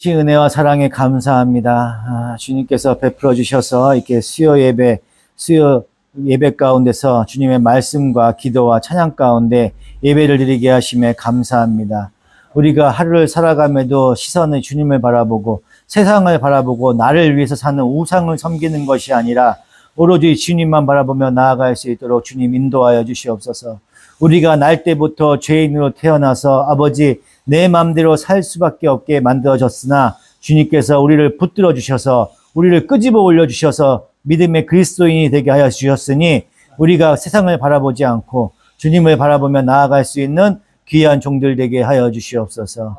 주신 은혜와 사랑에 감사합니다. 주님께서 베풀어 주셔서 이렇게 수요 예배 가운데서 주님의 말씀과 기도와 찬양 가운데 예배를 드리게 하심에 감사합니다. 우리가 하루를 살아가면도 시선은 주님을 바라보고 세상을 바라보고 나를 위해서 사는 우상을 섬기는 것이 아니라 오로지 주님만 바라보며 나아갈 수 있도록 주님 인도하여 주시옵소서. 우리가 날 때부터 죄인으로 태어나서 아버지 내 마음대로 살 수밖에 없게 만들어졌으나 주님께서 우리를 붙들어 주셔서 우리를 끄집어 올려 주셔서 믿음의 그리스도인이 되게 하여 주셨으니 우리가 세상을 바라보지 않고 주님을 바라보며 나아갈 수 있는 귀한 종들 되게 하여 주시옵소서.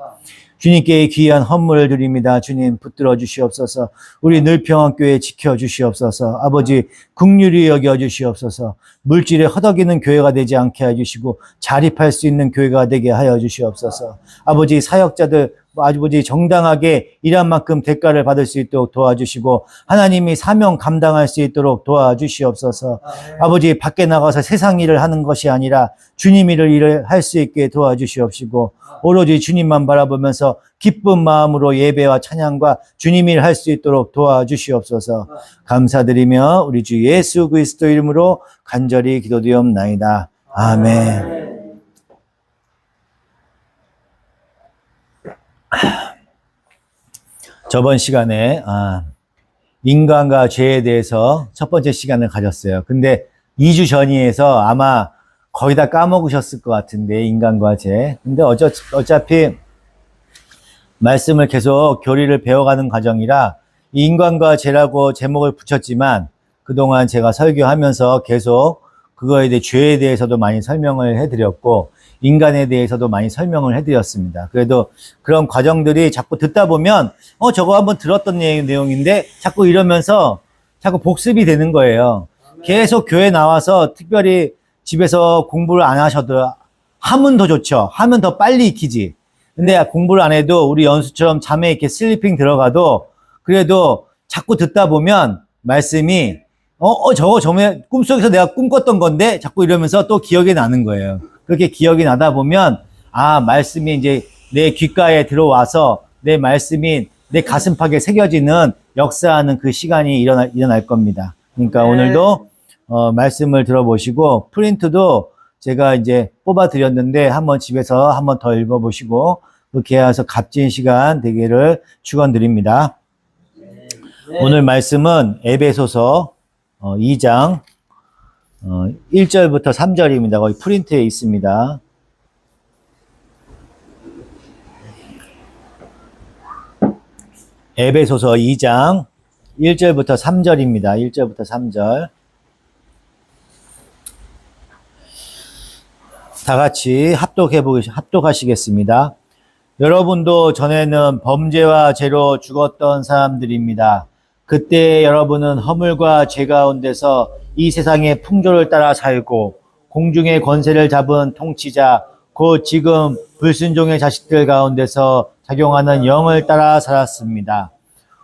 주님께 귀한 헌물을 드립니다. 주님 붙들어 주시옵소서. 우리 늘평안교회 지켜 주시옵소서. 아버지 긍휼히 여겨 주시옵소서. 물질에 허덕이는 교회가 되지 않게 해주시고 자립할 수 있는 교회가 되게 하여 주시옵소서. 아버지 사역자들 아버지 정당하게 일한 만큼 대가를 받을 수 있도록 도와주시고 하나님이 사명 감당할 수 있도록 도와주시옵소서. 아버지 밖에 나가서 세상 일을 하는 것이 아니라 주님 일을 할 수 있게 도와주시옵시고 오로지 주님만 바라보면서 기쁜 마음으로 예배와 찬양과 주님 일 할 수 있도록 도와주시옵소서. 감사드리며 우리 주 예수 그리스도 이름으로 간절히 기도드리옵나이다. 아멘. 저번 시간에 인간과 죄에 대해서 첫 번째 시간을 가졌어요. 근데 2주 전이어서 아마 거의 다 까먹으셨을 것 같은데 인간과 죄. 근데 어차피 말씀을 계속 교리를 배워가는 과정이라 인간과 죄라고 제목을 붙였지만 그동안 제가 설교하면서 계속 그거에 대해 죄에 대해서도 많이 설명을 해드렸고 인간에 대해서도 많이 설명을 해드렸습니다. 그래도 그런 과정들이 자꾸 듣다 보면 저거 한번 들었던 내용인데 자꾸 이러면서 자꾸 복습이 되는 거예요. 계속 교회 나와서 특별히 집에서 공부를 안 하셔도 하면 더 좋죠. 하면 더 빨리 익히지. 근데 공부를 안 해도 우리 연수처럼 잠에 이렇게 슬리핑 들어가도 그래도 자꾸 듣다 보면 말씀이 저거 전에 꿈속에서 내가 꿈꿨던 건데 자꾸 이러면서 또 기억이 나는 거예요. 그렇게 기억이 나다 보면 말씀이 이제 내 귓가에 들어와서 내 말씀이 내 가슴팍에 새겨지는 역사하는 그 시간이 일어날 겁니다. 그러니까 오늘도 말씀을 들어보시고 프린트도 제가 이제 뽑아 드렸는데 한번 집에서 한번 더 읽어보시고 그렇게 해서 값진 시간 되기를 축원드립니다. 오늘 말씀은 에베소서 2장 1절부터 3절입니다. 거기 프린트에 있습니다. 에베소서 2장 1절부터 3절입니다. 1절부터 3절. 다 같이 합독하시겠습니다. 여러분도 전에는 범죄와 죄로 죽었던 사람들입니다. 그때 여러분은 허물과 죄 가운데서 이 세상의 풍조를 따라 살고 공중의 권세를 잡은 통치자 곧 지금 불순종의 자식들 가운데서 작용하는 영을 따라 살았습니다.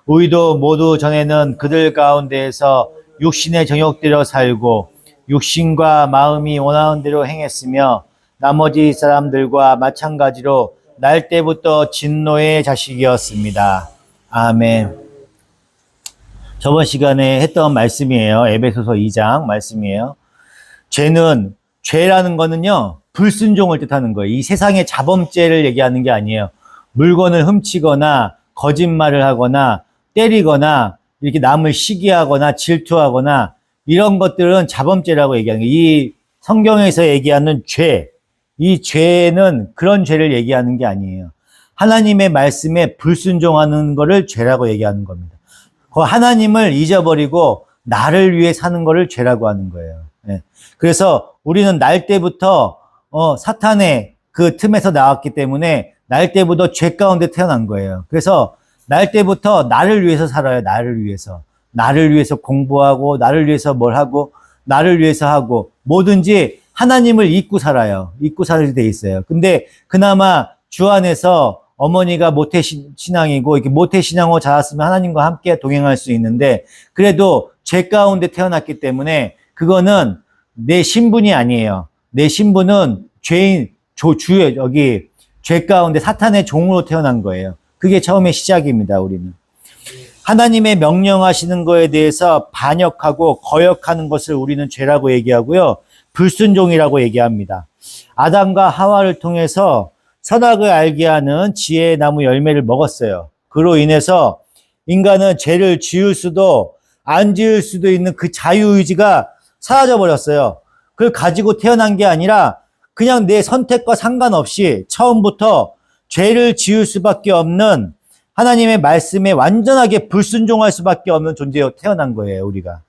우리도 모두 전에는 그들 가운데에서 육신의 정욕대로 살고 육신과 마음이 원하는 대로 행했으며 나머지 사람들과 마찬가지로 날 때부터 진노의 자식이었습니다. 아멘. 저번 시간에 했던 말씀이에요. 에베소서 2장 말씀이에요. 죄라는 거는요, 불순종을 뜻하는 거예요. 이 세상의 자범죄를 얘기하는 게 아니에요. 물건을 훔치거나, 거짓말을 하거나, 때리거나, 이렇게 남을 시기하거나, 질투하거나, 이런 것들은 자범죄라고 얘기하는 거예요. 이 성경에서 얘기하는 이 죄는 그런 죄를 얘기하는 게 아니에요. 하나님의 말씀에 불순종하는 거를 죄라고 얘기하는 겁니다. 하나님을 잊어버리고 나를 위해 사는 거를 죄라고 하는 거예요. 그래서 우리는 날 때부터 사탄의 그 틈에서 나왔기 때문에 날 때부터 죄 가운데 태어난 거예요. 그래서 날 때부터 나를 위해서 살아요. 나를 위해서 공부하고 나를 위해서 뭘 하고 나를 위해서 하고 뭐든지 하나님을 잊고 살아요. 잊고 살게 돼 있어요. 근데 그나마 주 안에서 어머니가 모태신앙이고 이렇게 모태신앙으로 자랐으면 하나님과 함께 동행할 수 있는데 그래도 죄 가운데 태어났기 때문에 그거는 내 신분이 아니에요. 내 신분은 죄 가운데 사탄의 종으로 태어난 거예요. 그게 처음에 시작입니다, 우리는. 하나님의 명령하시는 거에 대해서 반역하고 거역하는 것을 우리는 죄라고 얘기하고요. 불순종이라고 얘기합니다. 아담과 하와를 통해서 선악을 알게 하는 지혜의 나무 열매를 먹었어요. 그로 인해서 인간은 죄를 지을 수도 안 지을 수도 있는 그 자유의지가 사라져 버렸어요. 그걸 가지고 태어난 게 아니라 그냥 내 선택과 상관없이 처음부터 죄를 지을 수밖에 없는 하나님의 말씀에 완전하게 불순종할 수밖에 없는 존재로 태어난 거예요, 우리가.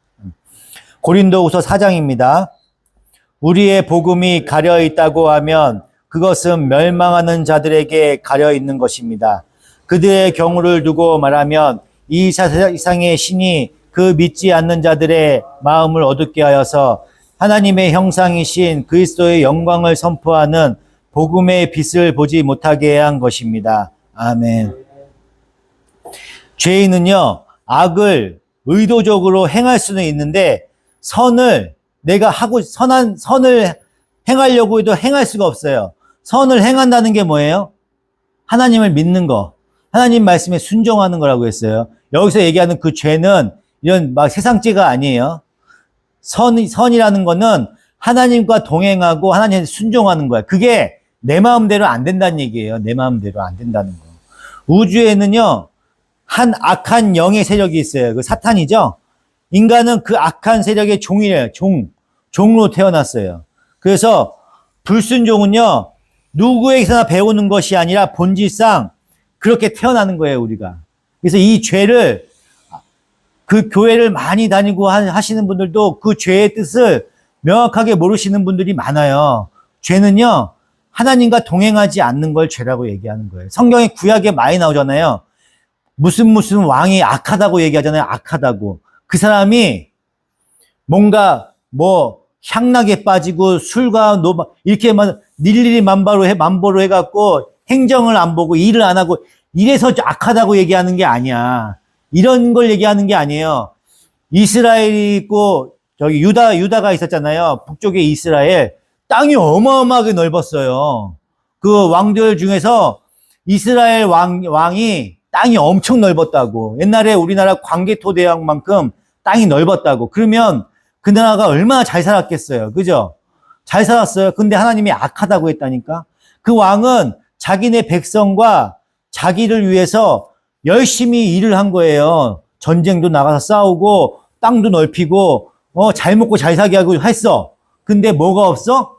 고린도후서 4장입니다. 우리의 복음이 가려 있다고 하면 그것은 멸망하는 자들에게 가려 있는 것입니다. 그들의 경우를 두고 말하면 이 세상의 신이 그 믿지 않는 자들의 마음을 어둡게 하여서 하나님의 형상이신 그리스도의 영광을 선포하는 복음의 빛을 보지 못하게 한 것입니다. 아멘. 죄인은요, 악을 의도적으로 행할 수는 있는데 선을 내가 하고 선을 행하려고 해도 행할 수가 없어요. 선을 행한다는 게 뭐예요? 하나님을 믿는 거, 하나님 말씀에 순종하는 거라고 했어요. 여기서 얘기하는 그 죄는 이런 막 세상죄가 아니에요. 선이라는 거는 하나님과 동행하고 하나님한테 순종하는 거야. 그게 내 마음대로 안 된다는 얘기예요. 내 마음대로 안 된다는 거. 우주에는요, 한 악한 영의 세력이 있어요. 그 사탄이죠. 인간은 그 악한 세력의 종이에요. 종으로 태어났어요. 그래서 불순종은요, 누구에게서나 배우는 것이 아니라 본질상 그렇게 태어나는 거예요, 우리가. 그래서 이 죄를, 그 교회를 많이 다니고 하시는 분들도 그 죄의 뜻을 명확하게 모르시는 분들이 많아요. 죄는요, 하나님과 동행하지 않는 걸 죄라고 얘기하는 거예요. 성경에 구약에 많이 나오잖아요. 무슨 왕이 악하다고 얘기하잖아요. 악하다고. 그 사람이 뭔가 향락에 빠지고 술과 이렇게 일일이 만보로 해갖고 행정을 안 보고 일을 안 하고 이래서 악하다고 얘기하는 게 아니야. 이런 걸 얘기하는 게 아니에요. 이스라엘이 있고 저기 유다가 있었잖아요. 북쪽에 이스라엘. 땅이 어마어마하게 넓었어요. 그 왕들 중에서 이스라엘 왕이 땅이 엄청 넓었다고. 옛날에 우리나라 광개토대왕만큼 땅이 넓었다고. 그러면 그 나라가 얼마나 잘 살았겠어요. 그죠? 잘 살았어요. 근데 하나님이 악하다고 했다니까. 그 왕은 자기네 백성과 자기를 위해서 열심히 일을 한 거예요. 전쟁도 나가서 싸우고 땅도 넓히고 잘 먹고 잘 살게 하고 했어. 근데 뭐가 없어?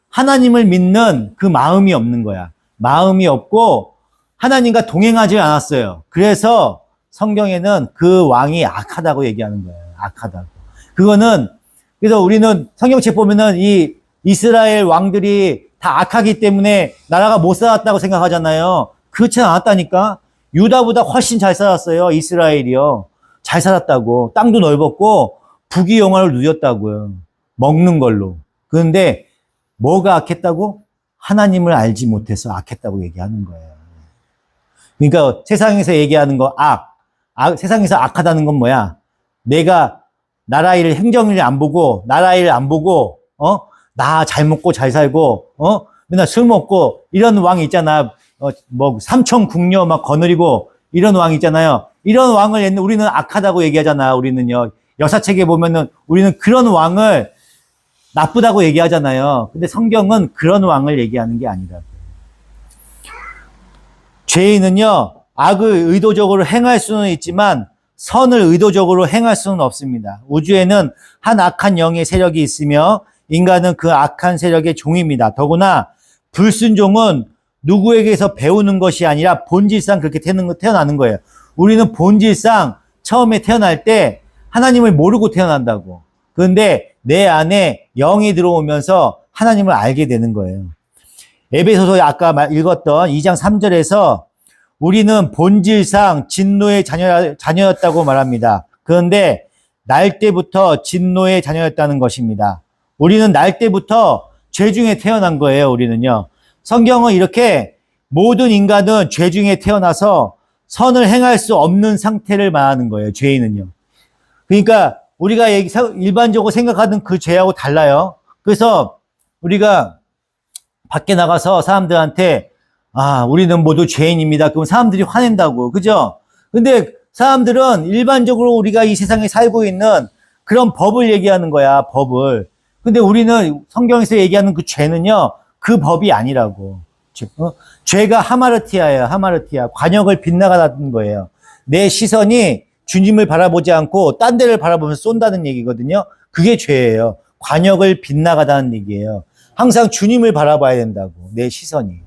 하나님을 믿는 그 마음이 없는 거야. 마음이 없고 하나님과 동행하지 않았어요. 그래서 성경에는 그 왕이 악하다고 얘기하는 거예요. 악하다고. 그래서 우리는 성경책 보면은 이 이스라엘 왕들이 다 악하기 때문에 나라가 못 살았다고 생각하잖아요. 그렇지 않았다니까. 유다보다 훨씬 잘 살았어요. 이스라엘이요. 잘 살았다고. 땅도 넓었고 부귀 영화를 누렸다고요. 먹는 걸로. 그런데 뭐가 악했다고? 하나님을 알지 못해서 악했다고 얘기하는 거예요. 그러니까 세상에서 얘기하는 거 세상에서 악하다는 건 뭐야? 내가 나라 일, 행정 일 안 보고, 나라 일 안 보고, 나 잘 먹고 잘 살고, 맨날 술 먹고, 이런 왕 있잖아. 삼천 궁녀 막 거느리고, 이런 왕 있잖아요. 이런 왕을 우리는 악하다고 얘기하잖아. 우리는요. 여사책에 보면은 우리는 그런 왕을 나쁘다고 얘기하잖아요. 근데 성경은 그런 왕을 얘기하는 게 아니라고. 죄인은요, 악을 의도적으로 행할 수는 있지만 선을 의도적으로 행할 수는 없습니다. 우주에는 한 악한 영의 세력이 있으며 인간은 그 악한 세력의 종입니다. 더구나 불순종은 누구에게서 배우는 것이 아니라 본질상 그렇게 태어나는 거예요. 우리는 본질상 처음에 태어날 때 하나님을 모르고 태어난다고. 그런데 내 안에 영이 들어오면서 하나님을 알게 되는 거예요. 에베소서 아까 읽었던 2장 3절에서 우리는 본질상 진노의 자녀였다고 말합니다. 그런데 날 때부터 진노의 자녀였다는 것입니다. 우리는 날 때부터 죄 중에 태어난 거예요. 우리는요. 성경은 이렇게 모든 인간은 죄 중에 태어나서 선을 행할 수 없는 상태를 말하는 거예요. 죄인은요. 그러니까 우리가 일반적으로 생각하는 그 죄하고 달라요. 그래서 우리가 밖에 나가서 사람들한테 우리는 모두 죄인입니다. 그럼 사람들이 화낸다고. 그죠? 근데 사람들은 일반적으로 우리가 이 세상에 살고 있는 그런 법을 얘기하는 거야, 법을. 근데 우리는 성경에서 얘기하는 그 죄는요, 그 법이 아니라고. 죄가 하마르티아예요, 하마르티아. 관역을 빗나가는 거예요. 내 시선이 주님을 바라보지 않고 딴 데를 바라보면서 쏜다는 얘기거든요. 그게 죄예요. 관역을 빗나가다는 얘기예요. 항상 주님을 바라봐야 된다고, 내 시선이.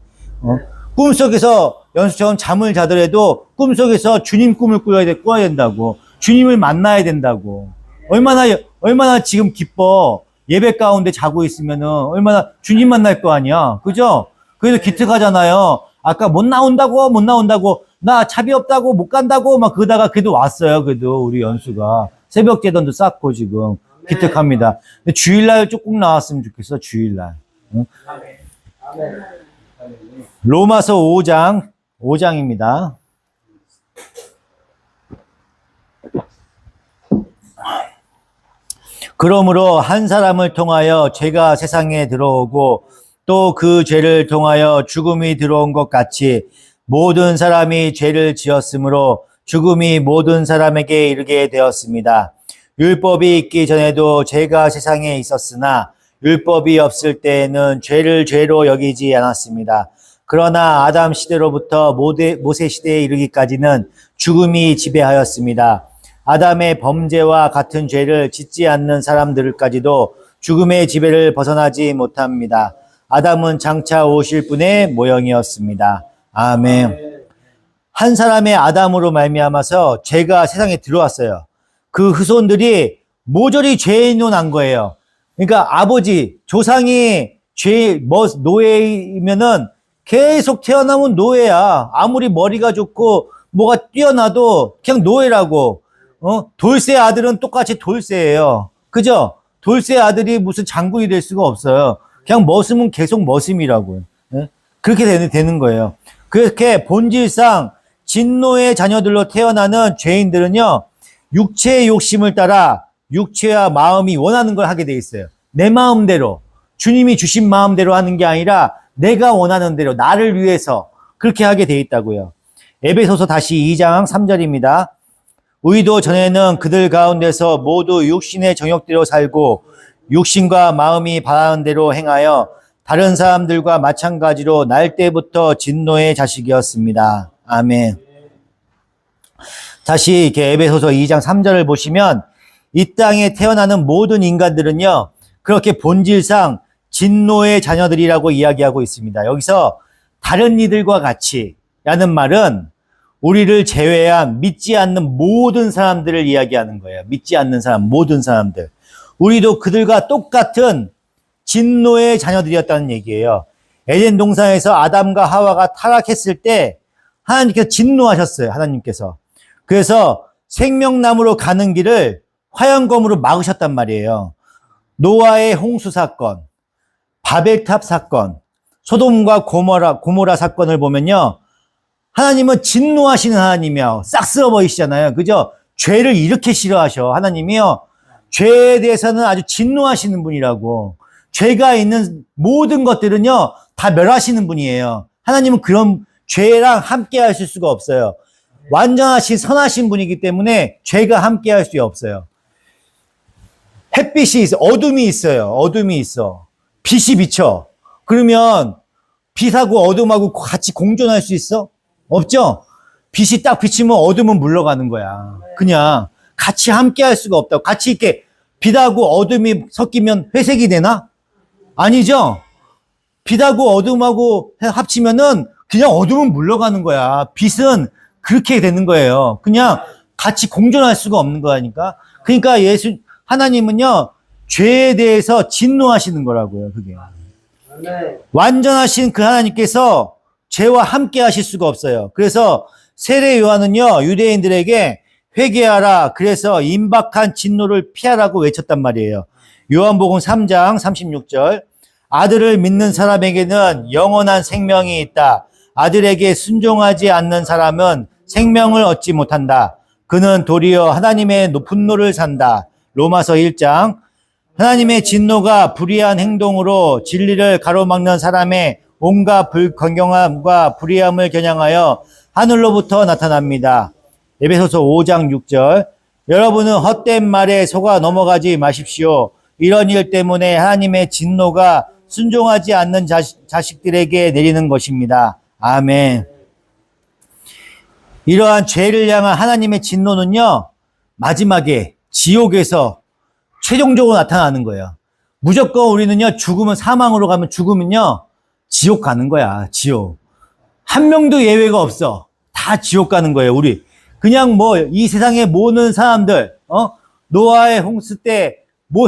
꿈속에서 연수처럼 잠을 자더라도 꿈속에서 주님 꿈을 꾸어야 된다고. 주님을 만나야 된다고. 얼마나 지금 기뻐. 예배 가운데 자고 있으면은 얼마나 주님 만날 거 아니야. 그죠? 그래서 기특하잖아요. 아까 못 나온다고. 나 차비 없다고, 못 간다고, 막 그러다가 그래도 왔어요. 그래도 우리 연수가. 새벽 제단도 쌓고 지금 기특합니다. 근데 주일날 조금 나왔으면 좋겠어, 주일날. 응? 로마서 5장입니다. 그러므로 한 사람을 통하여 죄가 세상에 들어오고 또 그 죄를 통하여 죽음이 들어온 것 같이 모든 사람이 죄를 지었으므로 죽음이 모든 사람에게 이르게 되었습니다. 율법이 있기 전에도 죄가 세상에 있었으나 율법이 없을 때에는 죄를 죄로 여기지 않았습니다. 그러나 아담 시대로부터 모세 시대에 이르기까지는 죽음이 지배하였습니다. 아담의 범죄와 같은 죄를 짓지 않는 사람들까지도 죽음의 지배를 벗어나지 못합니다. 아담은 장차 오실 분의 모형이었습니다. 아멘. 한 사람의 아담으로 말미암아서 죄가 세상에 들어왔어요. 그 후손들이 모조리 죄인으로 난 거예요. 그러니까 아버지, 조상이 노예이면은 계속 태어나면 노예야. 아무리 머리가 좋고 뭐가 뛰어나도 그냥 노예라고. 돌쇠 아들은 똑같이 돌쇠예요. 그죠? 돌쇠 아들이 무슨 장군이 될 수가 없어요. 그냥 머슴은 계속 머슴이라고요. 예? 그렇게 되는 거예요. 그렇게 본질상 진노의 자녀들로 태어나는 죄인들은요, 육체의 욕심을 따라 육체와 마음이 원하는 걸 하게 돼 있어요. 내 마음대로, 주님이 주신 마음대로 하는 게 아니라 내가 원하는 대로, 나를 위해서 그렇게 하게 돼 있다고요. 에베소서 다시 2장 3절입니다. 우리도 전에는 그들 가운데서 모두 육신의 정욕대로 살고 육신과 마음이 바라는 대로 행하여 다른 사람들과 마찬가지로 날 때부터 진노의 자식이었습니다. 아멘. 다시 이렇게 에베소서 2장 3절을 보시면 이 땅에 태어나는 모든 인간들은요, 그렇게 본질상 진노의 자녀들이라고 이야기하고 있습니다. 여기서 다른 이들과 같이 라는 말은 우리를 제외한 믿지 않는 모든 사람들을 이야기하는 거예요. 믿지 않는 사람, 모든 사람들. 우리도 그들과 똑같은 진노의 자녀들이었다는 얘기예요. 에덴 동산에서 아담과 하와가 타락했을 때 하나님께서 진노하셨어요. 하나님께서. 그래서 생명나무로 가는 길을 화염검으로 막으셨단 말이에요. 노아의 홍수 사건, 바벨탑 사건, 소돔과 고모라 사건을 보면요, 하나님은 진노하시는 하나님이요. 싹 쓸어버리시잖아요. 그죠? 죄를 이렇게 싫어하셔. 하나님이요. 죄에 대해서는 아주 진노하시는 분이라고. 죄가 있는 모든 것들은요, 다 멸하시는 분이에요. 하나님은 그런 죄랑 함께 하실 수가 없어요. 완전하신 선하신 분이기 때문에 죄가 함께 할 수 없어요. 햇빛이 있어. 어둠이 있어요. 어둠이 있어. 빛이 비쳐. 그러면 빛하고 어둠하고 같이 공존할 수 있어? 없죠? 빛이 딱 비치면 어둠은 물러가는 거야. 그냥 같이 함께 할 수가 없다고. 같이 이렇게 빛하고 어둠이 섞이면 회색이 되나? 아니죠? 빛하고 어둠하고 합치면은 그냥 어둠은 물러가는 거야. 빛은 그렇게 되는 거예요. 그냥 같이 공존할 수가 없는 거니까. 그러니까 하나님은요, 죄에 대해서 진노하시는 거라고요, 그게. 완전하신 그 하나님께서 죄와 함께 하실 수가 없어요. 그래서 세례 요한은요, 유대인들에게 회개하라. 그래서 임박한 진노를 피하라고 외쳤단 말이에요. 요한복음 3장 36절. 아들을 믿는 사람에게는 영원한 생명이 있다. 아들에게 순종하지 않는 사람은 생명을 얻지 못한다. 그는 도리어 하나님의 분노를 산다. 로마서 1장. 하나님의 진노가 불의한 행동으로 진리를 가로막는 사람의 온갖 불건경함과 불의함을 겨냥하여 하늘로부터 나타납니다. 에베소서 5장 6절. 여러분은 헛된 말에 속아 넘어가지 마십시오. 이런 일 때문에 하나님의 진노가 순종하지 않는 자식들에게 내리는 것입니다. 아멘. 이러한 죄를 향한 하나님의 진노는요, 마지막에 지옥에서 최종적으로 나타나는 거예요. 무조건 우리는요, 죽으면 사망으로 가면 죽으면요, 지옥 가는 거야, 지옥. 한 명도 예외가 없어. 다 지옥 가는 거예요, 우리. 그냥 이 세상에 모든 사람들, 노아의 홍수 때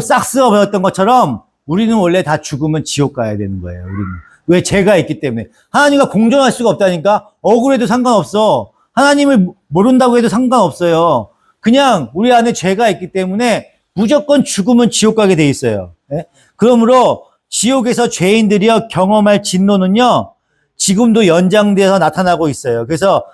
싹 쓸어버렸던 것처럼 우리는 원래 다 죽으면 지옥 가야 되는 거예요, 우리는. 왜? 죄가 있기 때문에. 하나님과 공존할 수가 없다니까? 억울해도 상관없어. 하나님을 모른다고 해도 상관없어요. 그냥 우리 안에 죄가 있기 때문에 무조건 죽으면 지옥 가게 돼 있어요. 예? 그러므로 지옥에서 죄인들이요 경험할 진노는요 지금도 연장돼서 나타나고 있어요. 그래서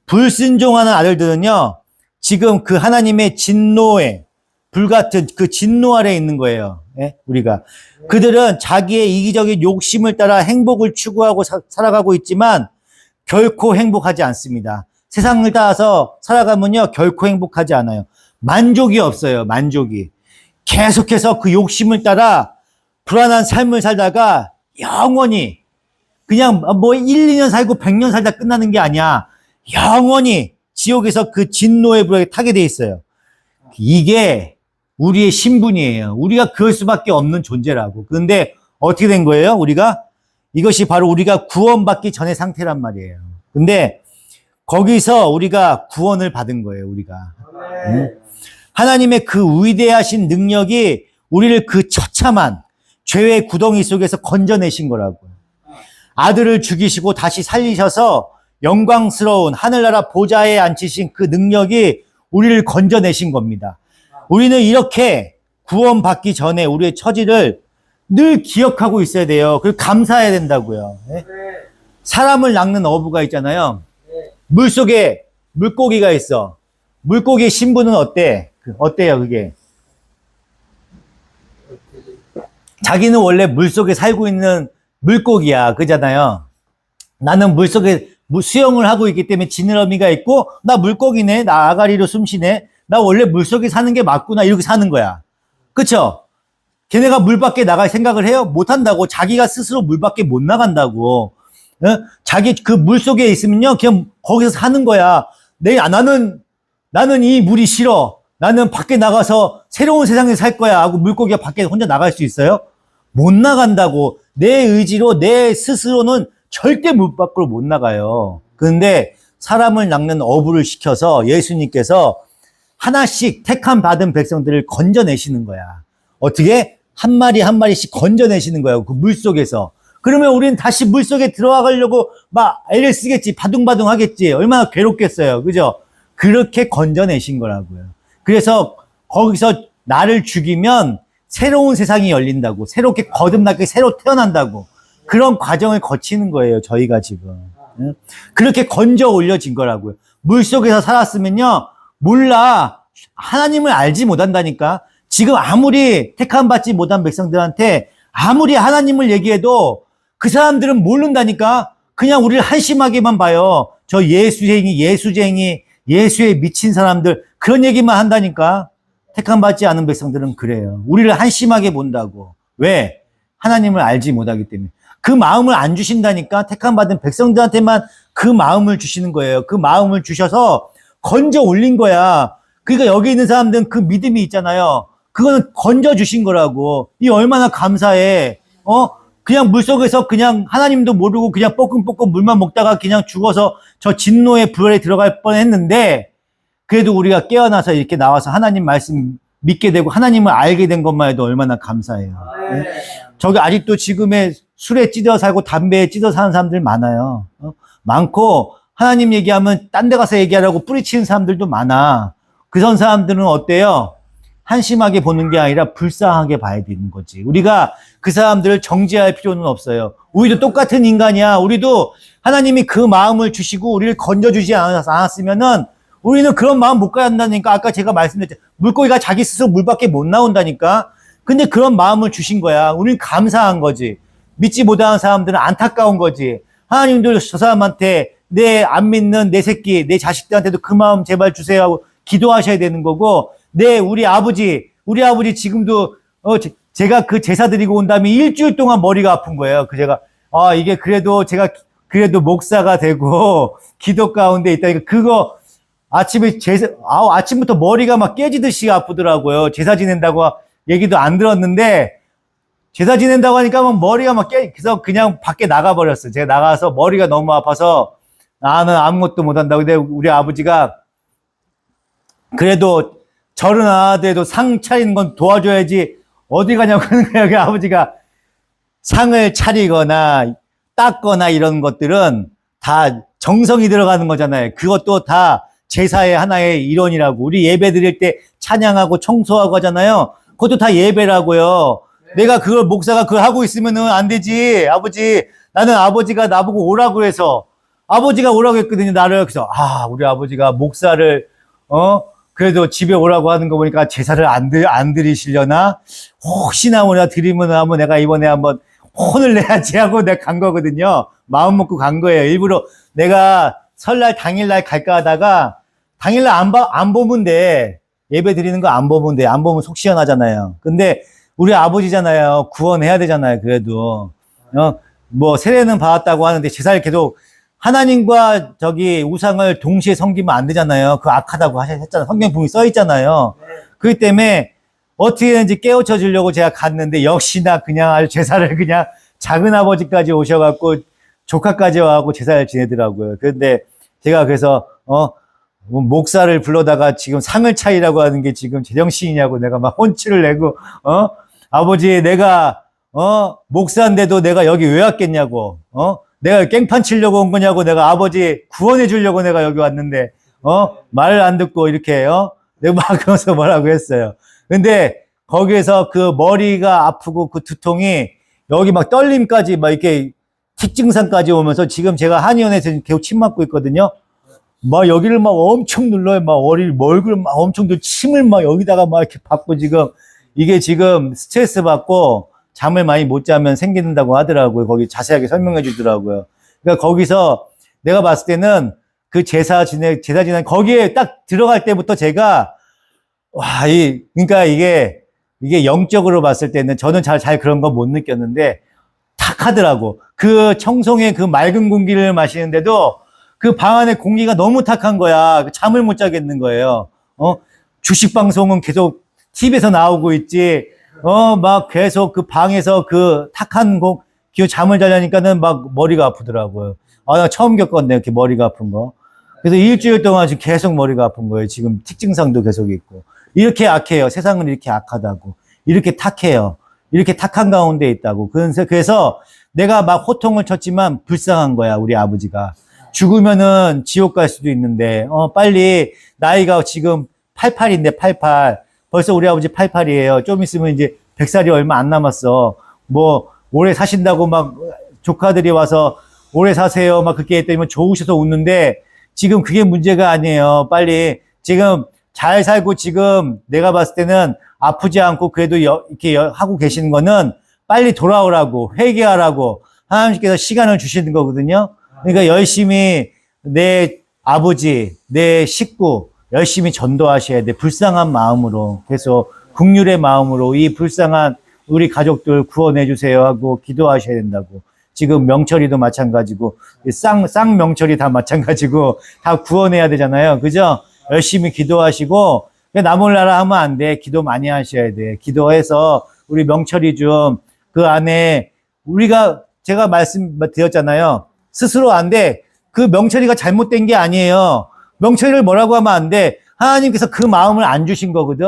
불순종하는 아들들은요 지금 그 하나님의 진노에 불같은 그 진노 아래에 있는 거예요. 예? 우리가 그들은 자기의 이기적인 욕심을 따라 행복을 추구하고 살아가고 있지만 결코 행복하지 않습니다. 세상을 따라서 살아가면요 결코 행복하지 않아요. 만족이 없어요. 만족이. 계속해서 그 욕심을 따라 불안한 삶을 살다가 영원히 그냥 1, 2년 살고 100년 살다 끝나는 게 아니야. 영원히 지옥에서 그 진노의 불에 타게 돼 있어요. 이게 우리의 신분이에요. 우리가 그럴 수밖에 없는 존재라고. 그런데 어떻게 된 거예요? 우리가? 이것이 바로 우리가 구원받기 전의 상태란 말이에요. 근데 거기서 우리가 구원을 받은 거예요, 우리가. 하나님의 그 위대하신 능력이 우리를 그 처참한 죄의 구덩이 속에서 건져내신 거라고요. 아들을 죽이시고 다시 살리셔서 영광스러운 하늘나라 보좌에 앉히신 그 능력이 우리를 건져내신 겁니다. 우리는 이렇게 구원받기 전에 우리의 처지를 늘 기억하고 있어야 돼요. 그리고 감사해야 된다고요. 사람을 낚는 어부가 있잖아요. 물속에 물고기가 있어. 물고기의 신분은 어때? 어때요, 그게? 자기는 원래 물속에 살고 있는 물고기야. 그잖아요. 나는 물속에 수영을 하고 있기 때문에 지느러미가 있고, 나 물고기네. 나 아가리로 숨쉬네. 나 원래 물속에 사는 게 맞구나. 이렇게 사는 거야. 그쵸? 걔네가 물 밖에 나갈 생각을 해요? 못 한다고. 자기가 스스로 물 밖에 못 나간다고. 자기 그 물 속에 있으면요, 그냥 거기서 사는 거야. 나는 이 물이 싫어. 나는 밖에 나가서 새로운 세상에 살 거야. 하고 물고기가 밖에 혼자 나갈 수 있어요? 못 나간다고. 내 의지로, 내 스스로는 절대 물 밖으로 못 나가요. 그런데 사람을 낚는 어부를 시켜서 예수님께서 하나씩 택함 받은 백성들을 건져내시는 거야. 어떻게? 한 마리 한 마리씩 건져내시는 거예요. 그 물 속에서. 그러면 우리는 다시 물 속에 들어가려고 막 애를 쓰겠지. 바둥바둥 하겠지. 얼마나 괴롭겠어요. 그죠? 그렇게 건져내신 거라고요. 그래서 거기서 나를 죽이면 새로운 세상이 열린다고. 새롭게 거듭나게 새로 태어난다고. 그런 과정을 거치는 거예요. 저희가 지금. 그렇게 건져 올려진 거라고요. 물 속에서 살았으면요. 몰라. 하나님을 알지 못한다니까. 지금 아무리 택함 받지 못한 백성들한테 아무리 하나님을 얘기해도 그 사람들은 모른다니까. 그냥 우리를 한심하게만 봐요. 저 예수쟁이, 예수쟁이, 예수에 미친 사람들 그런 얘기만 한다니까. 택함 받지 않은 백성들은 그래요. 우리를 한심하게 본다고. 왜? 하나님을 알지 못하기 때문에. 그 마음을 안 주신다니까. 택함 받은 백성들한테만 그 마음을 주시는 거예요. 그 마음을 주셔서 건져 올린 거야. 그러니까 여기 있는 사람들은 그 믿음이 있잖아요. 그거는 건져 주신 거라고. 이 얼마나 감사해. 그냥 물속에서 그냥 하나님도 모르고 그냥 뻐끔뻐끔 물만 먹다가 그냥 죽어서 저 진노의 불에 들어갈 뻔했는데 그래도 우리가 깨어나서 이렇게 나와서 하나님 말씀 믿게 되고 하나님을 알게 된 것만 해도 얼마나 감사해요. 네? 저기 아직도 지금의 술에 찌들어 살고 담배에 찌들어 사는 사람들 많아요. 많고 하나님 얘기하면 딴 데 가서 얘기하라고 뿌리치는 사람들도 많아. 그런 사람들은 어때요? 한심하게 보는 게 아니라 불쌍하게 봐야 되는 거지. 우리가 그 사람들을 정죄할 필요는 없어요. 우리도 똑같은 인간이야. 우리도 하나님이 그 마음을 주시고 우리를 건져주지 않았으면은 우리는 그런 마음 못 가야 한다니까. 아까 제가 말씀드렸죠. 물고기가 자기 스스로 물 밖에 못 나온다니까. 근데 그런 마음을 주신 거야. 우리는 감사한 거지. 믿지 못하는 사람들은 안타까운 거지. 하나님도 저 사람한테 내 안 믿는 내 새끼, 내 자식들한테도 그 마음 제발 주세요 하고 기도하셔야 되는 거고, 우리 아버지 지금도, 제가 그 제사 드리고 온 다음에 일주일 동안 머리가 아픈 거예요. 이게 제가 그래도 목사가 되고 기도 가운데 있다니까 그거 아침부터 머리가 막 깨지듯이 아프더라고요. 제사 지낸다고 얘기도 안 들었는데, 제사 지낸다고 하니까 막 머리가 막 그래서 그냥 밖에 나가버렸어요. 제가 나가서 머리가 너무 아파서 나는 아무것도 못한다고. 근데 우리 아버지가 그래도 절은 안 하더라도 상 차리는 건 도와줘야지 어디 가냐고 하는 거예요. 그 아버지가 상을 차리거나 닦거나 이런 것들은 다 정성이 들어가는 거잖아요. 그것도 다 제사의 하나의 일원이라고. 우리 예배 드릴 때 찬양하고 청소하고 하잖아요. 그것도 다 예배라고요. 내가 목사가 그걸 하고 있으면은 안 되지. 나는 아버지가 나보고 오라고 해서, 아버지가 오라고 했거든요, 나를. 그래서, 우리 아버지가 목사를, 그래도 집에 오라고 하는 거 보니까 제사를 안 드리시려나? 혹시나 드리면 한번 내가 이번에 한번 혼을 내야지 하고 내가 간 거거든요. 마음 먹고 간 거예요. 일부러 내가 설날 당일날 갈까 하다가, 당일날 안 보면 돼. 예배 드리는 거 안 보면 돼. 안 보면 속 시원하잖아요. 근데 우리 아버지잖아요. 구원해야 되잖아요. 그래도. 세례는 받았다고 하는데 제사를 계속 하나님과 우상을 동시에 섬기면 안 되잖아요. 그거 악하다고 했잖아요. 성경 분명히 써 있잖아요. 그렇기 때문에 어떻게든지 깨우쳐 주려고 제가 갔는데, 역시나 그냥 아주 제사를 그냥 작은 아버지까지 오셔갖고 조카까지 와갖고 제사를 지내더라고요. 그런데 제가 그래서, 목사를 불러다가 지금 상을 차리라고 하는 게 지금 제정신이냐고 내가 막 혼쭐을 내고, 아버지, 내가, 목사인데도 내가 여기 왜 왔겠냐고, 내가 깽판 치려고 온 거냐고, 내가 아버지 구원해 주려고 내가 여기 왔는데, 말을 안 듣고 이렇게, 내가 막 그러면서 뭐라고 했어요. 근데 거기에서 그 머리가 아프고 그 두통이 여기 막 떨림까지 막 이렇게 틱 증상까지 오면서 지금 제가 한의원에서 계속 침 맞고 있거든요. 막 여기를 막 엄청 눌러요. 막 얼굴 막 엄청 침을 막 여기다가 막 이렇게 받고 이게 지금 스트레스 받고 잠을 많이 못 자면 생긴다고 하더라고요. 거기 자세하게 설명해 주더라고요. 그러니까 거기서 내가 봤을 때는 그 제사 지내 거기에 딱 들어갈 때부터 제가 그러니까 이게 영적으로 봤을 때는 저는 잘 그런 거 못 느꼈는데 탁 하더라고. 그 청송의 그 맑은 공기를 마시는데도 그 방 안에 공기가 너무 탁한 거야. 잠을 못 자겠는 거예요. 주식 방송은 계속 TV에서 나오고 있지. 막 계속 그 방에서 그 탁한 잠을 자려니까는 막 머리가 아프더라고요. 나 처음 겪었네, 이렇게 머리가 아픈 거. 그래서 일주일 동안 지금 계속 머리가 아픈 거예요. 지금 틱증상도 계속 있고. 이렇게 악해요. 세상은 이렇게 악하다고. 이렇게 탁해요. 이렇게 탁한 가운데 있다고. 그래서 내가 막 호통을 쳤지만 불쌍한 거야, 우리 아버지가. 죽으면은 지옥 갈 수도 있는데, 빨리, 나이가 지금 88인데, 88. 벌써 우리 아버지 88이에요. 좀 있으면 이제 100살이 얼마 안 남았어. 오래 사신다고 막 조카들이 와서 오래 사세요. 막 그렇게 했더니 좋으셔서 웃는데, 지금 그게 문제가 아니에요. 빨리, 지금 잘 살고 지금 내가 봤을 때는 아프지 않고 그래도 이렇게 하고 계시는 거는 빨리 돌아오라고, 회개하라고 하나님께서 시간을 주시는 거거든요. 그러니까 열심히 내 아버지, 내 식구 열심히 전도하셔야 돼. 불쌍한 마음으로, 계속 긍휼의 마음으로 이 불쌍한 우리 가족들 구원해 주세요 하고 기도하셔야 된다고. 지금 명철이도 마찬가지고 쌍 명철이 다 마찬가지고 다 구원해야 되잖아요. 그죠? 열심히 기도하시고, 나 몰라라 하면 안 돼. 기도 많이 하셔야 돼. 기도해서 우리 명철이 좀 그 안에 제가 말씀드렸잖아요. 스스로 안 돼. 그 명철이가 잘못된 게 아니에요. 명철이를 뭐라고 하면 안 돼. 하나님께서 그 마음을 안 주신 거거든.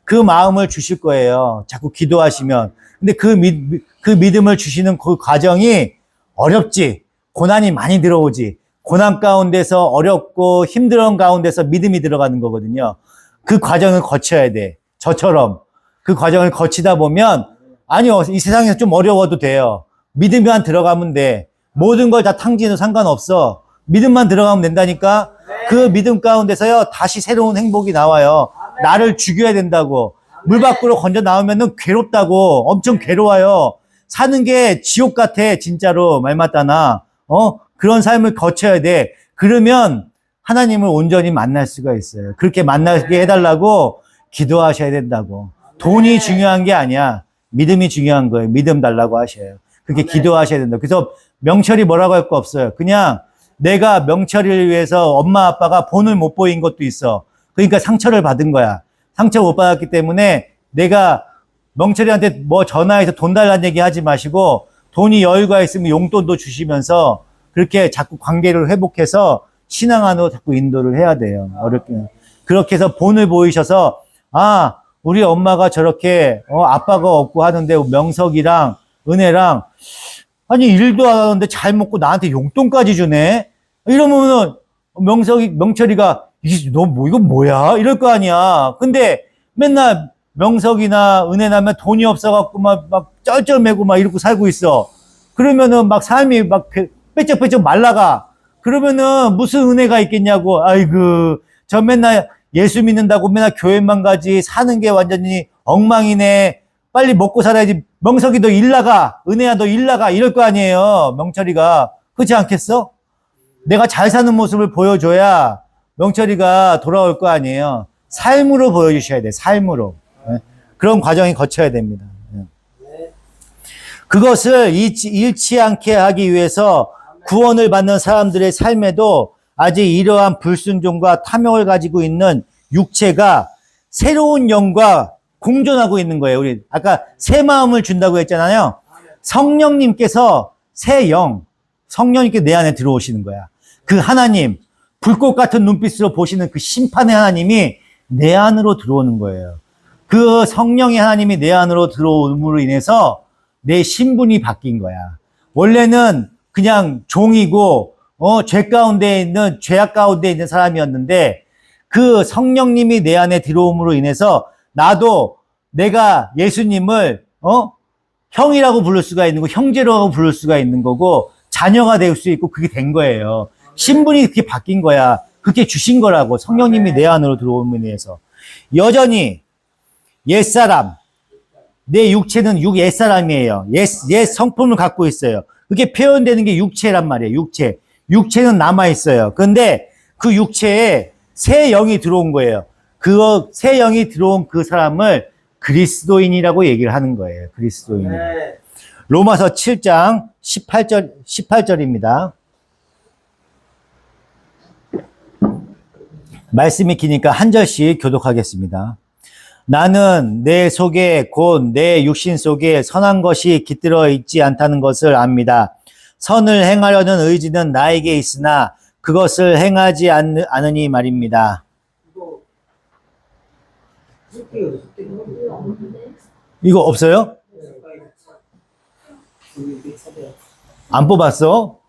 그 마음을 주실 거예요. 자꾸 기도하시면. 근데 그 믿음을 주시는 그 과정이 어렵지. 고난이 많이 들어오지. 고난 가운데서 어렵고 힘든 가운데서 믿음이 들어가는 거거든요. 그 과정을 거쳐야 돼. 저처럼. 그 과정을 거치다 보면, 아니요, 이 세상에서 좀 어려워도 돼요. 믿음만 들어가면 돼. 모든 걸 다 탕진해도 상관없어. 믿음만 들어가면 된다니까. 그 믿음 가운데서요, 다시 새로운 행복이 나와요. 나를 죽여야 된다고. 물 밖으로 건져 나오면은 괴롭다고. 엄청 괴로워요. 사는 게 지옥 같아, 진짜로. 말 맞다나. 그런 삶을 거쳐야 돼. 그러면 하나님을 온전히 만날 수가 있어요. 그렇게 만나게 해달라고 기도하셔야 된다고. 돈이 중요한 게 아니야. 믿음이 중요한 거예요. 믿음 달라고 하셔요. 그렇게 기도하셔야 된다. 그래서 명철이 뭐라고 할 거 없어요. 그냥 내가 명철이를 위해서 엄마 아빠가 본을 못 보인 것도 있어. 그러니까 상처를 받은 거야. 상처 못 받았기 때문에 내가 명철이한테 뭐 전화해서 돈 달라는 얘기 하지 마시고 돈이 여유가 있으면 용돈도 주시면서 그렇게 자꾸 관계를 회복해서 신앙 안으로 자꾸 인도를 해야 돼요. 어렵게. 그렇게 해서 본을 보이셔서 아, 우리 엄마가 저렇게 아빠가 없고 하는데 명석이랑 은혜랑 아니 일도 안 하는데 잘 먹고 나한테 용돈까지 주네. 이러면은 명철이가 너 뭐 이거 뭐야? 이럴 거 아니야. 근데 맨날 명석이나 은혜나면 돈이 없어갖고 막 쩔쩔매고 막 이러고 살고 있어. 그러면은 막 삶이 막 빼쩍빼쩍 말라가. 그러면은 무슨 은혜가 있겠냐고. 아이고 저 맨날 예수 믿는다고 맨날 교회만 가지 사는 게 완전히 엉망이네. 빨리 먹고 살아야지. 명석이 너 일 나가. 은혜야 너 일 나가. 이럴 거 아니에요. 명철이가. 그렇지 않겠어? 내가 잘 사는 모습을 보여줘야 명철이가 돌아올 거 아니에요. 삶으로 보여주셔야 돼. 삶으로. 그런 과정이 거쳐야 됩니다. 그것을 잃지 않게 하기 위해서 구원을 받는 사람들의 삶에도 아직 이러한 불순종과 탐욕을 가지고 있는 육체가 새로운 영과 공존하고 있는 거예요. 우리 아까 새 마음을 준다고 했잖아요. 성령님께서 새 영, 성령님께 내 안에 들어오시는 거야. 그 하나님, 불꽃 같은 눈빛으로 보시는 그 심판의 하나님이 내 안으로 들어오는 거예요. 그 성령의 하나님이 내 안으로 들어옴으로 인해서 내 신분이 바뀐 거야. 원래는 그냥 종이고 죄 가운데 있는 죄악 가운데 있는 사람이었는데 그 성령님이 내 안에 들어옴으로 인해서 나도 내가 예수님을 형이라고 부를 수가 있는 거, 형제라고 부를 수가 있는 거고 자녀가 될 수 있고 그게 된 거예요. 신분이 그렇게 바뀐 거야. 그렇게 주신 거라고. 성령님이 내 안으로 들어옴으로 인해서. 여전히 옛사람, 내 육체는 옛사람이에요. 옛 성품을 갖고 있어요. 그게 표현되는 게 육체란 말이에요. 육체. 육체는 남아있어요. 근데 그 육체에 새 영이 들어온 거예요. 그 새 영이 들어온 그 사람을 그리스도인이라고 얘기를 하는 거예요. 그리스도인. 로마서 7장 18절입니다. 말씀이 기니까 한 절씩 교독하겠습니다. 나는 내 속에 곧 내 육신 속에 선한 것이 깃들어 있지 않다는 것을 압니다. 선을 행하려는 의지는 나에게 있으나 그것을 행하지 않으니 말입니다. 이거 없어요? 안 뽑았어?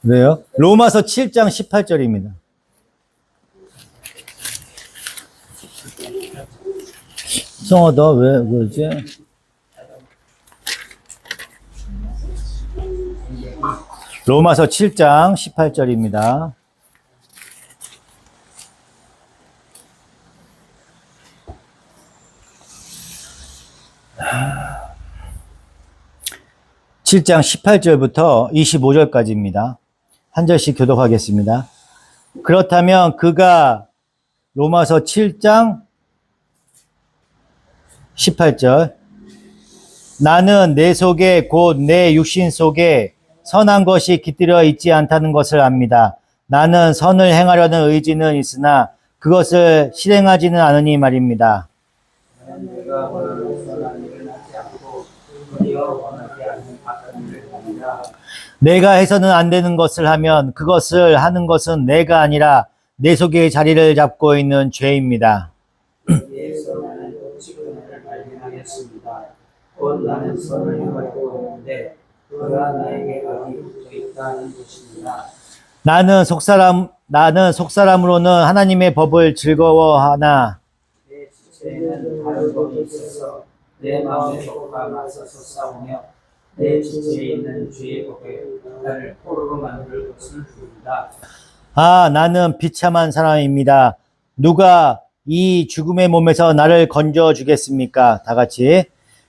그래요? 로마서 7장 18절입니다. 성아, 너 왜 그러지? 로마서 7장 18절입니다. (7장 18절부터 25절까지입니다) 한 절씩 교독하겠습니다. 그렇다면 그가 로마서 7장 18절 나는 내 속에 곧 내 육신 속에 선한 것이 깃들어 있지 않다는 것을 압니다. 나는 선을 행하려는 의지는 있으나 그것을 실행하지는 않으니 말입니다. 내가 원하는 선한 일을 하지 않고 도리어 원하지 않는 악한 일을 합니다. 내가 해서는 안 되는 것을 하면 그것을 하는 것은 내가 아니라 내 속에 자리를 잡고 있는 죄입니다. 곧 나는 선을 행하려고 하는데 그가 나에게 악이 붙어 있다는 것입니다. 나는 속사람으로는 하나님의 법을 즐거워하나 내 지체에는 다른 법이 있어서 내 마음의 법과 맞서서 싸우며 내 지체에 있는 죄의 법에 나를 포로로 만들 것을 부른다. 아, 나는 비참한 사람입니다. 누가 이 죽음의 몸에서 나를 건져 주겠습니까? 다 같이.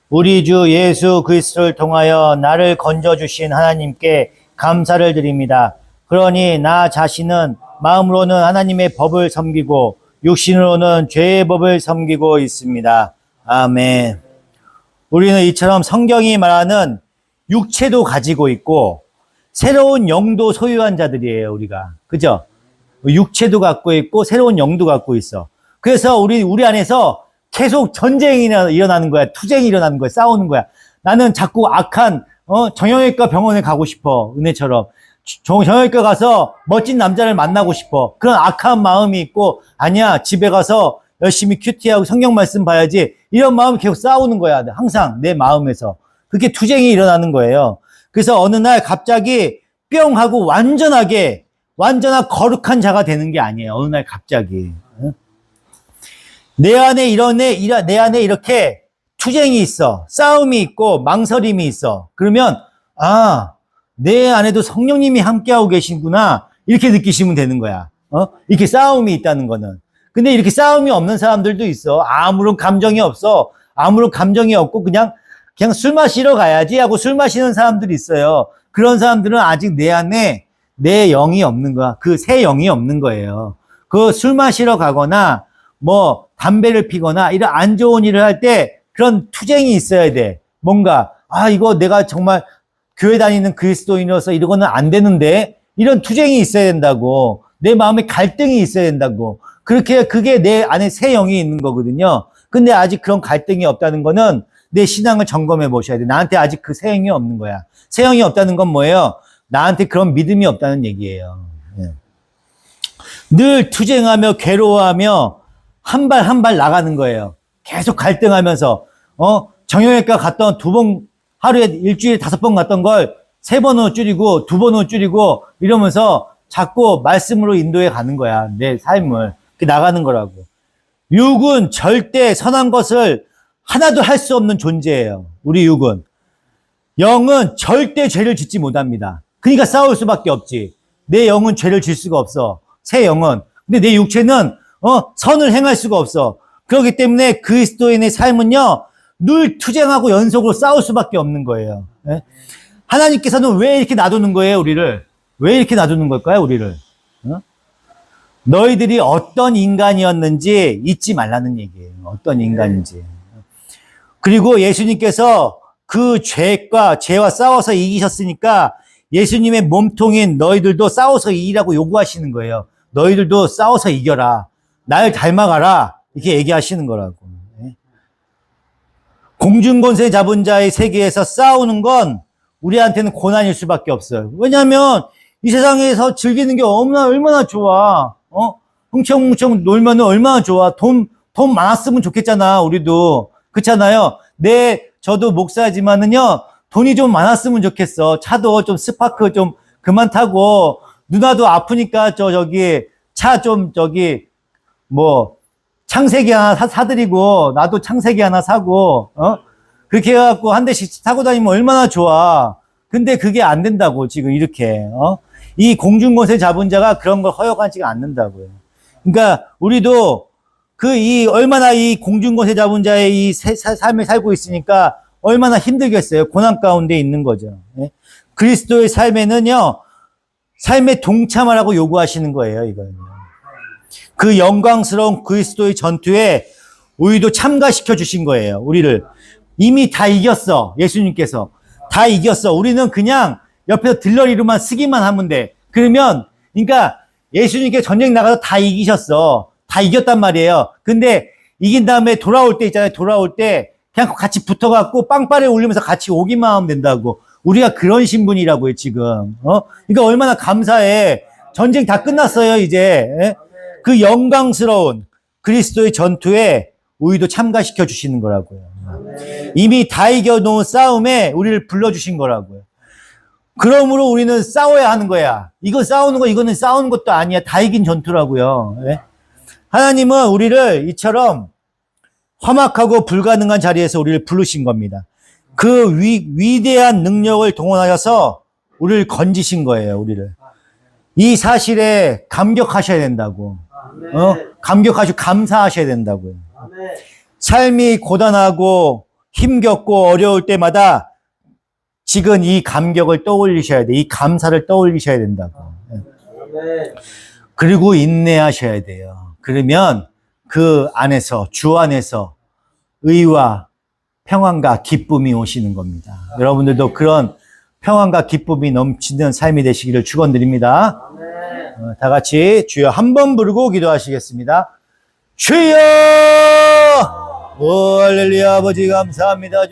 우리 주 예수 그리스도를 통하여 나를 건져주신 하나님께 감사를 드립니다. 그러니 나 자신은 마음으로는 하나님의 법을 섬기고 육신으로는 죄의 법을 섬기고 있습니다. 아멘. 우리는 이처럼 성경이 말하는 육체도 가지고 있고 새로운 영도 소유한 자들이에요, 우리가. 그죠? 육체도 갖고 있고 새로운 영도 갖고 있어. 그래서 우리 안에서 계속 전쟁이 일어나는 거야. 투쟁이 일어나는 거야. 싸우는 거야. 나는 자꾸 악한 정형외과 병원에 가고 싶어. 은혜처럼. 정형외과 가서 멋진 남자를 만나고 싶어. 그런 악한 마음이 있고, 아니야, 집에 가서 열심히 큐티하고 성경 말씀 봐야지. 이런 마음이 계속 싸우는 거야. 항상 내 마음에서. 그렇게 투쟁이 일어나는 거예요. 그래서 어느 날 갑자기 뿅 하고 완전한 거룩한 자가 되는 게 아니에요. 어느 날 갑자기. 내 안에 이렇게 투쟁이 있어. 싸움이 있고 망설임이 있어. 그러면, 내 안에도 성령님이 함께하고 계시구나. 이렇게 느끼시면 되는 거야. 이렇게 싸움이 있다는 거는. 근데 이렇게 싸움이 없는 사람들도 있어. 아무런 감정이 없어. 아무런 감정이 없고 그냥 술 마시러 가야지 하고 술 마시는 사람들이 있어요. 그런 사람들은 아직 내 안에 내 영이 없는 거야. 그 새 영이 없는 거예요. 그 술 마시러 가거나 뭐 담배를 피거나 이런 안 좋은 일을 할 때 그런 투쟁이 있어야 돼. 뭔가 이거 내가 정말 교회 다니는 그리스도인으로서 이러고는 안 되는데 이런 투쟁이 있어야 된다고. 내 마음에 갈등이 있어야 된다고. 그게 내 안에 새 영이 있는 거거든요. 근데 아직 그런 갈등이 없다는 거는 내 신앙을 점검해 보셔야 돼. 나한테 아직 그 새 영이 없는 거야. 새 영이 없다는 건 뭐예요? 나한테 그런 믿음이 없다는 얘기예요. 늘 투쟁하며 괴로워하며 한 발 한 발 나가는 거예요. 계속 갈등하면서 정형외과 갔던 하루에 일주일에 5번 갔던 걸 3번으로 줄이고 2번으로 줄이고 이러면서 자꾸 말씀으로 인도해 가는 거야. 내 삶을. 그렇게 나가는 거라고. 육은 절대 선한 것을 하나도 할 수 없는 존재예요. 우리 육은. 영은 절대 죄를 짓지 못합니다. 그러니까 싸울 수밖에 없지. 내 영은 죄를 질 수가 없어. 새 영은. 근데 내 육체는 선을 행할 수가 없어. 그렇기 때문에 그리스도인의 삶은요, 늘 투쟁하고 연속으로 싸울 수밖에 없는 거예요. 예? 하나님께서는 왜 이렇게 놔두는 거예요, 우리를? 왜 이렇게 놔두는 걸까요, 우리를? 너희들이 어떤 인간이었는지 잊지 말라는 얘기예요. 어떤 인간인지. 그리고 예수님께서 그 죄와 싸워서 이기셨으니까 예수님의 몸통인 너희들도 싸워서 이기라고 요구하시는 거예요. 너희들도 싸워서 이겨라. 날 닮아가라. 이렇게 얘기하시는 거라고. 공중권세 잡은 자의 세계에서 싸우는 건 우리한테는 고난일 수밖에 없어요. 왜냐하면 이 세상에서 즐기는 게 얼마나 좋아. 흥청흥청 놀면 얼마나 좋아. 돈 많았으면 좋겠잖아, 우리도. 그렇잖아요. 저도 목사지만은요, 돈이 좀 많았으면 좋겠어. 차도 좀 스파크 좀 그만 타고, 누나도 아프니까 차 좀 창세기 하나 사드리고, 나도 창세기 하나 사고, 그렇게 해갖고 한 대씩 타고 다니면 얼마나 좋아. 근데 그게 안 된다고, 지금 이렇게, 이 공중권세 잡은 자가 그런 걸 허용하지가 않는다고요. 그러니까, 우리도 얼마나 이 공중권세 잡은 자의 이 삶을 살고 있으니까 얼마나 힘들겠어요. 고난 가운데 있는 거죠. 그리스도의 삶에는요, 삶에 동참하라고 요구하시는 거예요, 이거는요. 그 영광스러운 그리스도의 전투에 우리도 참가시켜 주신 거예요, 우리를. 이미 다 이겼어, 예수님께서. 다 이겼어. 우리는 그냥 옆에서 들러리로만 쓰기만 하면 돼. 그러니까 예수님께 전쟁 나가서 다 이기셨어. 다 이겼단 말이에요. 근데 이긴 다음에 돌아올 때 있잖아요. 돌아올 때 그냥 같이 붙어갖고 빵빠레 올리면서 같이 오기만 하면 된다고. 우리가 그런 신분이라고요, 지금. 그러니까 얼마나 감사해. 전쟁 다 끝났어요, 이제. 그 영광스러운 그리스도의 전투에 우리도 참가시켜 주시는 거라고요. 이미 다 이겨놓은 싸움에 우리를 불러주신 거라고요. 그러므로 우리는 싸워야 하는 거야. 이거는 싸우는 것도 아니야. 다 이긴 전투라고요. 하나님은 우리를 이처럼 험악하고 불가능한 자리에서 우리를 부르신 겁니다. 그 위대한 능력을 동원하셔서 우리를 건지신 거예요, 우리를. 이 사실에 감격하셔야 된다고. 감격하시고 감사하셔야 된다고요. 삶이 고단하고 힘겹고 어려울 때마다 지금 이 감격을 떠올리셔야 돼. 이 감사를 떠올리셔야 된다고. 그리고 인내하셔야 돼요. 그러면 그 안에서, 주 안에서 의와 평안과 기쁨이 오시는 겁니다. 여러분들도 그런 평안과 기쁨이 넘치는 삶이 되시기를 축원드립니다. 다 같이 주여 한 번 부르고 기도하시겠습니다. 주여! 오, 할렐루야, 아버지 감사합니다.